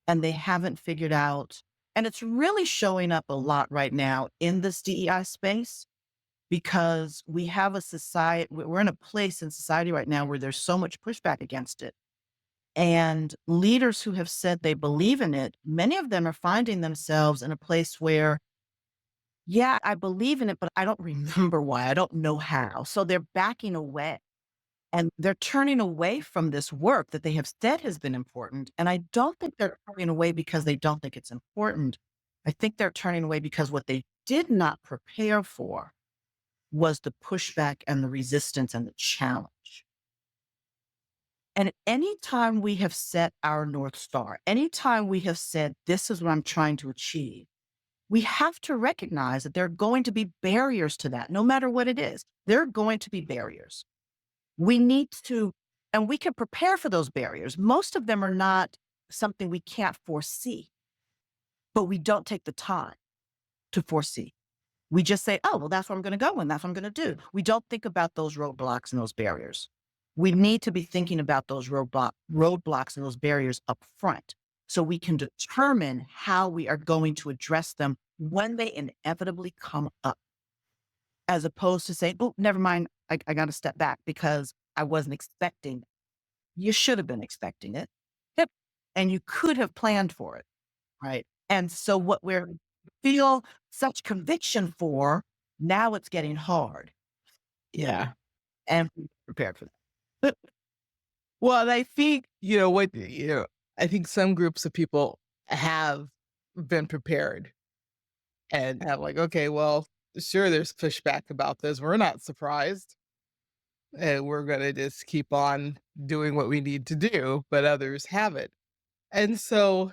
and they haven't figured out, and it's really showing up a lot right now in this DEI space because we have a society, we're in a place in society right now where there's so much pushback against it. And leaders who have said they believe in it, many of them are finding themselves in a place where, yeah, I believe in it, but I don't remember why. I don't know how. So they're backing away and they're turning away from this work that they have said has been important. And I don't think they're turning away because they don't think it's important. I think they're turning away because what they did not prepare for was the pushback and the resistance and the challenge. And anytime we have set our North Star, anytime we have said, this is what I'm trying to achieve, we have to recognize that there are going to be barriers to that, no matter what it is. There are going to be barriers. We need to, and we can prepare for those barriers. Most of them are not something we can't foresee, but we don't take the time to foresee. We just say, oh, well, that's where I'm going to go and that's what I'm going to do. We don't think about those roadblocks and those barriers. We need to be thinking about those roadblocks and those barriers up front so we can determine how we are going to address them when they inevitably come up, as opposed to saying, oh, never mind, I got to step back because I wasn't expecting it. You should have been expecting it. Yep. And you could have planned for it. Right. And so what we're feel such conviction for, now it's getting hard. Yeah. And we prepared for that. Well, and I think, I think some groups of people have been prepared and have like, okay, well, sure, there's pushback about this. We're not surprised. And we're going to just keep on doing what we need to do, but others haven't. And so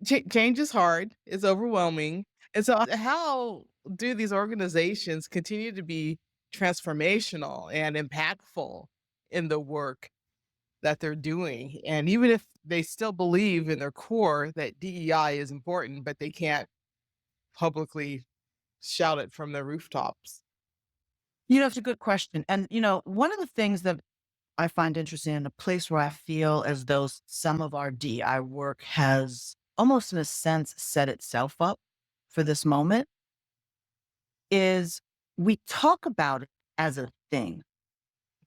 change is hard, it's overwhelming. And so, how do these organizations continue to be transformational and impactful in the work that they're doing? And even if they still believe in their core that DEI is important, but they can't publicly shout it from the rooftops. It's a good question. And, one of the things that I find interesting in a place where I feel as though some of our DEI work has almost in a sense set itself up for this moment is we talk about it as a thing,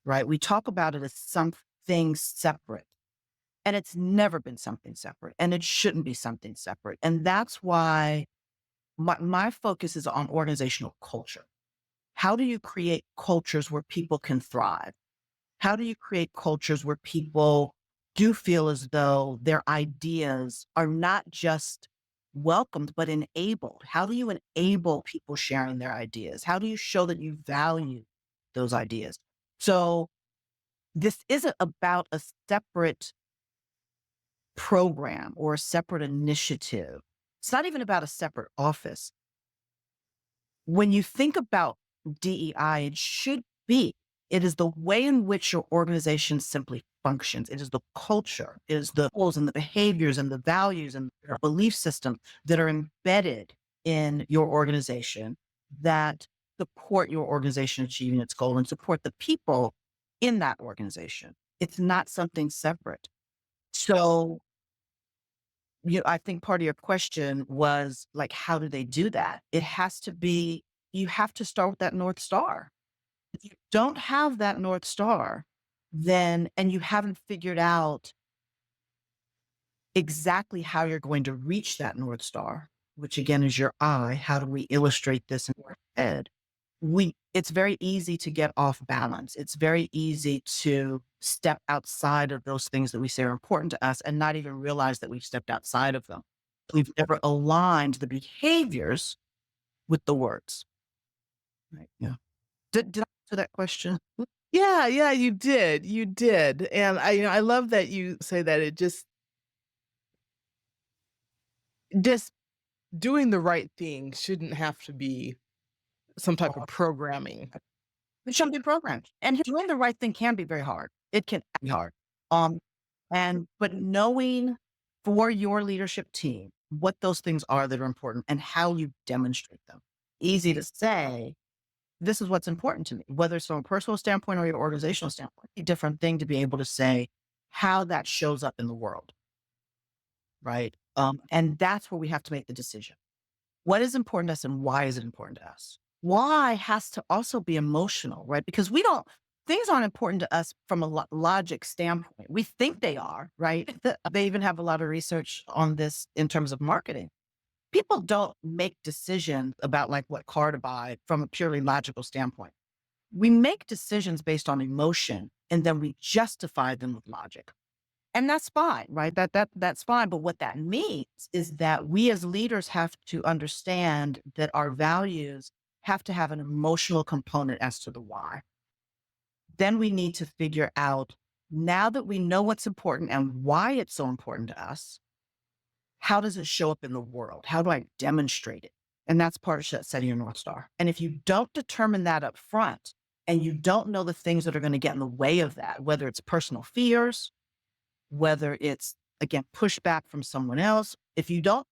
right? We talk about it as something separate. And it's never been something separate. And it shouldn't be something separate. And that's why my focus is on organizational culture. How do you create cultures where people can thrive? How do you create cultures where people do feel as though their ideas are not just welcomed, but enabled? How do you enable people sharing their ideas? How do you show that you value those ideas? So this isn't about a separate program or a separate initiative. It's not even about a separate office. When you think about DEI, it is the way in which your organization simply functions. It is the culture, it is the goals and the behaviors and the values and the belief system that are embedded in your organization that support your organization achieving its goal and support the people in that organization. It's not something separate. So I think part of your question was like, how do they do that? It has to be, you have to start with that North Star. If you don't have that North Star, then, and you haven't figured out exactly how you're going to reach that North Star, which again is your eye, how do we illustrate this in our head? It's very easy to get off balance. It's very easy to step outside of those things that we say are important to us and not even realize that we've stepped outside of them. We've never aligned the behaviors with the words. Right. Yeah. Did I answer that question? Yeah, yeah, you did, and I love that you say that it just doing the right thing shouldn't have to be some type of programming. It shouldn't be programmed. And doing the right thing can be very hard. It can be hard. Um, but knowing for your leadership team what those things are that are important and how you demonstrate them. Easy to say, this is what's important to me, whether it's from a personal standpoint or your organizational standpoint. A different thing to be able to say, how that shows up in the world, right? And that's where we have to make the decision. What is important to us and why is it important to us? Why has to also be emotional, right? Because we don't, things aren't important to us from a logic standpoint. We think they are, right? They even have a lot of research on this in terms of marketing. People don't make decisions about like what car to buy from a purely logical standpoint. We make decisions based on emotion and then we justify them with logic. And that's fine, right? That's fine. But what that means is that we as leaders have to understand that our values have to have an emotional component as to the why. Then we need to figure out, now that we know what's important and why it's so important to us, how does it show up in the world? How do I demonstrate it? And that's part of setting your North Star. And if you don't determine that up front and you don't know the things that are going to get in the way of that, whether it's personal fears, whether it's, again, pushback from someone else, if you don't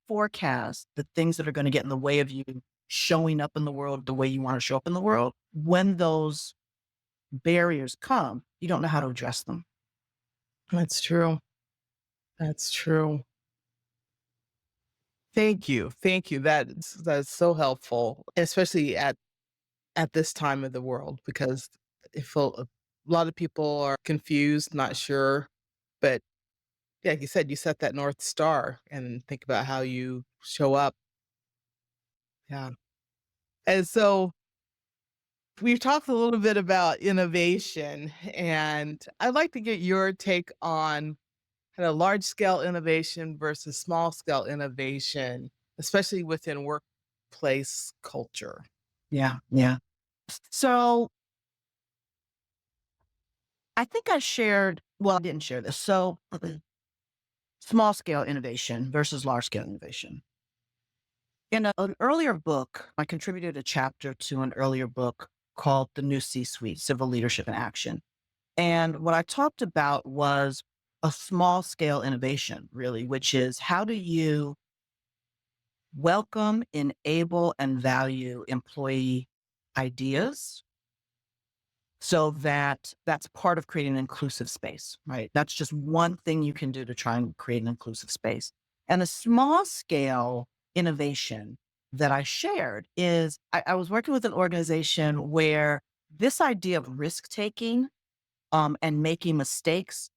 forecast the things that are going to get in the way of you showing up in the world the way you want to show up in the world, when those barriers come, you don't know how to address them. That's true. That's true. Thank you. Thank you. That's so helpful, especially at this time of the world, because it feel a lot of people are confused, not sure. But yeah, like you said, you set that North Star and think about how you show up. Yeah. And so we've talked a little bit about innovation, and I'd like to get your take on kind of large scale innovation versus small scale innovation, especially within workplace culture. Yeah. Yeah. So I think I didn't share this. So small scale innovation versus large scale innovation. In an earlier book, I contributed a chapter to an earlier book called The New C Suite Civil Leadership in Action. And what I talked about was a small scale innovation, really, which is how do you welcome, enable, and value employee ideas so that that's part of creating an inclusive space, right? That's just one thing you can do to try and create an inclusive space. And a small scale innovation that I shared is I was working with an organization where this idea of risk taking and making mistakes,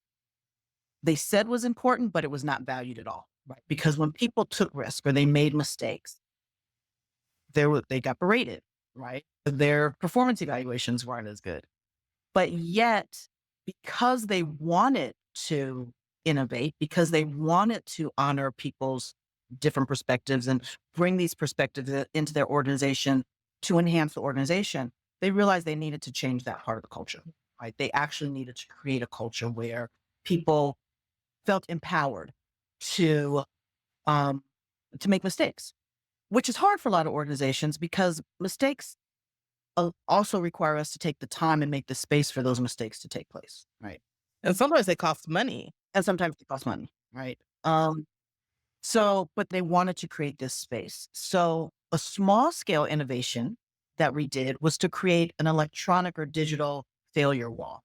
they said was important, but it was not valued at all, right? Because when people took risk or they made mistakes, they got berated, right? Their performance evaluations weren't as good. But yet, because they wanted to innovate, because they wanted to honor people's different perspectives and bring these perspectives into their organization to enhance the organization, they realized they needed to change that part of the culture, right? They actually needed to create a culture where people felt empowered to um, to make mistakes, which is hard for a lot of organizations because mistakes also require us to take the time and make the space for those mistakes to take place, right? And sometimes they cost money. And sometimes it costs money, right? But they wanted to create this space. So a small scale innovation that we did was to create an electronic or digital failure wall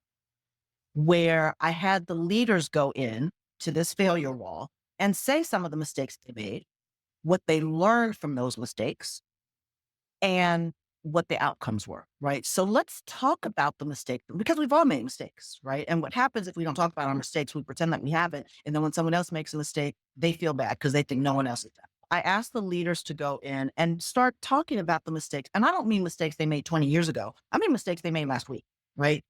where I had the leaders go in to this failure wall and say some of the mistakes they made, what they learned from those mistakes, and what the outcomes were, right? So let's talk about the mistake because we've all made mistakes, right? And what happens if we don't talk about our mistakes, we pretend that we haven't. And then when someone else makes a mistake, they feel bad because they think no one else has done. I asked the leaders to go in and start talking about the mistakes. And I don't mean mistakes they made 20 years ago. I mean mistakes they made last week, right?